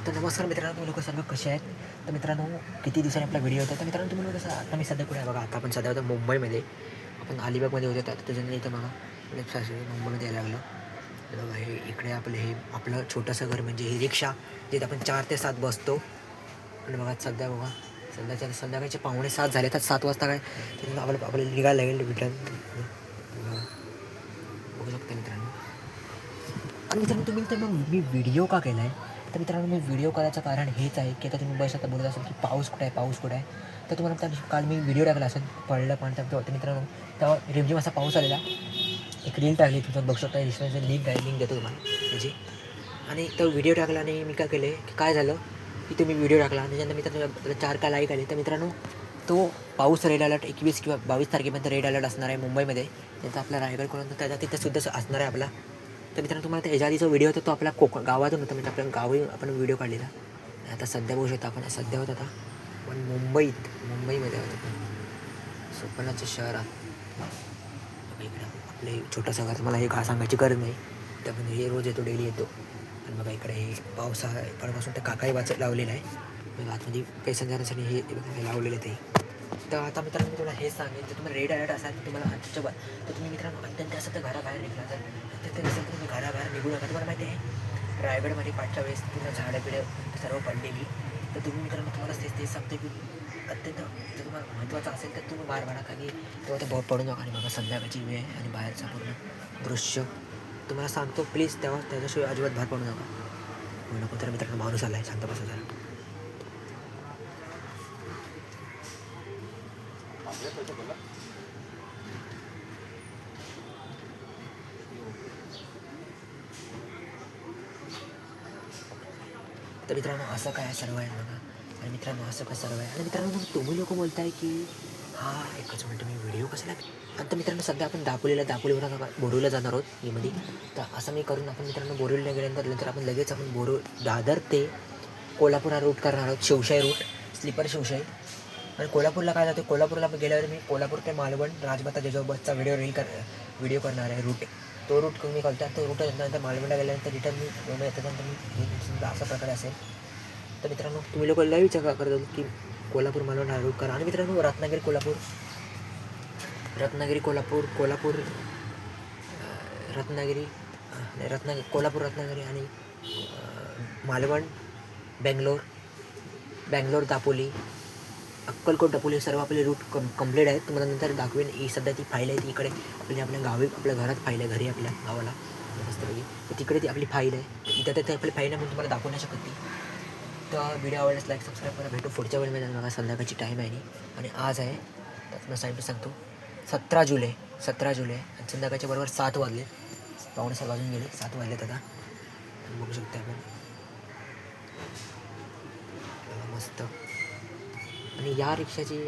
तर नमस्कार मित्रांनो, तुम्ही लोक सगळं कसे आहेत. तर मित्रांनो, किती दिवसांनी आपला व्हिडिओ होता. तर मित्रांनो, तुम्ही लोक कसं आता मी सध्या कुठे आहे बघा. आता आपण सध्या होतो मुंबईमध्ये. आपण अलिबागमध्ये होतो. तर त्याच्यानंतर इथं बघा मुंबईमध्ये यायला लागलं. तर बघा हे इकडे आपलं छोटंसं घर म्हणजे ही रिक्षा जिथे आपण 4 ते 7 बसतो. आणि बघा सध्या बघा संध्याकाळचे 6:45 झाले. तर 7 वाजता काय त्याच्यानंतर आपल्याला निघायला लागेल रिटर्न. बघू शकता मित्रांनो. आणि मित्रांनो, तुम्ही तर मग मी व्हिडिओ का केला आहे. तर मित्रांनो, मी व्हिडिओ करायचं कारण हेच आहे की आता तुम्ही बस बोलत असाल की पाऊस कुठे आहे, पाऊस कुठे आहे. तर तुम्हाला त्या दिवशी काल मी व्हिडिओ टाकला असेल पडलं पण तर मित्रांनो, तेव्हा रिमझिम असा पाऊस आलेला. एक रील टाकली, तुमचं बघू शकता. इंस्टाची लिंक देतो तुम्हाला त्याची. आणि तो व्हिडिओ टाकला आणि मी काय केले की काय झालं की तुम्ही व्हिडिओ टाकला आणि त्याच्यानंतर मित्रांनो 4 का लाईक आले. तर मित्रांनो, तो पाऊस रेड अलर्ट 21 किंवा 22 तारखेपर्यंत रेड अलर्ट असणार आहे मुंबईमध्ये. त्याचा आपला रायगड कोणता त्याच्या तिथंसुद्धा असणार आहे आपला. तर मित्रांनो, तुम्हाला त्याच्या आधीचा व्हिडिओ होता तो आपला गावातून होता. म्हणजे आपल्या गावी आपण व्हिडिओ काढलेला. आता सध्या बघू शकता आपण सध्या होत आता पण मुंबईमध्ये होत आपण स्वप्नाच्या शहरात. इकडे आपले छोटंसं घर, मला हे का सांगायची गरज नाही. त्यामध्ये हे रोज येतो, डेली येतो. आणि बघा इकडे हे पावसाळ्यापासून त्या काकाही लावलेलं आहे. बघा आतमध्ये पॅसेंजरसाठी हे लावलेलं आहे ते. तर आता मित्रांनो, मी तुम्हाला हेच सांगेन, जर तुम्हाला रेड अलर्ट असेल तर तुम्हाला तर तुम्ही मित्रांनो अत्यंत असं तर घराबाहेर निघला. तर अत्यंत नसेल तर तुम्ही घराबाहेर निघू नका. तुम्हाला माहिती आहे रायगडमध्ये पाठच्या वेळेस पूर्ण झाडं बिडं सर्व पडलेली. तर तुम्ही मित्रांनो, तुम्हाला तेच सांगते की अत्यंत जर तुम्हाला महत्त्वाचं असेल तर तुम्ही बाहेर पडा. कारण तेव्हा ते बहुत पडू नका. आणि बघा संध्याकाळची वेळ आहे आणि बाहेरचं पूर्ण दृश्य तुम्हाला सांगतो. प्लीज तेव्हा त्याच्याशिवाय अजिबात बाहेर पडू नका. नको तर मित्रांनो, माणूस आला आहे, शांत बसा जरा. तर मित्रांनो, असं काय सर्व आहे बघा. आणि मित्रांनो, असं काय सर्व आहे. आणि मित्रांनो, मग तुम्ही लोक बोलताय की हा एकच मिनटं मी व्हिडिओ कसं लागेल. आणि तर मित्रांनो, सध्या आपण दापोलीवरून बोरीवलीला जाणार आहोत मध्ये. तर असं मी करून आपण मित्रांनो बोरीवलीला गेल्यानंतर आपण लगेच आपण दादर ते कोल्हापूर हा रूट करणार आहोत. Shivshahi route, sleeper Shivshahi. आणि कोल्हापूरला काय जातं, कोल्हापूरला गेल्यावर मी कोल्हापूर ते मालवण राजमाता जिजाऊ बसचा व्हिडिओ करणार आहे रूट. तो रूट मी करतो. तो रूट नंतर मालवणला गेल्यानंतर रिटर्न मी त्याच्यानंतर मी समजा अशा प्रकारे असेल. तर मित्रांनो, तुम्ही लोक लय विचार करत की कोल्हापूर मालवण हा रूट करा. आणि मित्रांनो, रत्नागिरी कोल्हापूर कोल्हापूर रत्नागिरी आणि मालवण बँगलोर दापोली, अक्कलकोट दापोली सर्व आपले रूट कंप्लीट आहेत. तुम्हाला नंतर दाखवेन. ही सध्या ती फाईल आहे ती इकडे आपल्या गावी आपल्या घरात फाईल आहे, घरी आपल्या गावाला मस्तपैकी. तर तिकडे ती आपली फाईल आहे. इथं तर आपली फाईल आहे म्हणून तुम्हाला दाखवू नाही शकत ती. तर व्हिडिओ आवडल्यास लाईक सबस्क्राईब करा. भेटू पुढच्या वेळेमध्ये. बघा संध्याकाळची टाईम आहे आणि आज आहे त्यात मी सांगतो 17 जुलै आणि संध्याकाळच्या बरोबर 7 वाजले. 6:45 वाजून गेले, 7 वाजलेत आता. बघू शकता आपण मस्त. आणि या रिक्षाची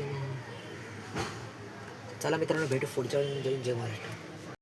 चला मित्रांनो, भेटू पुढच्या वेळेस. जय महाराष्ट्र.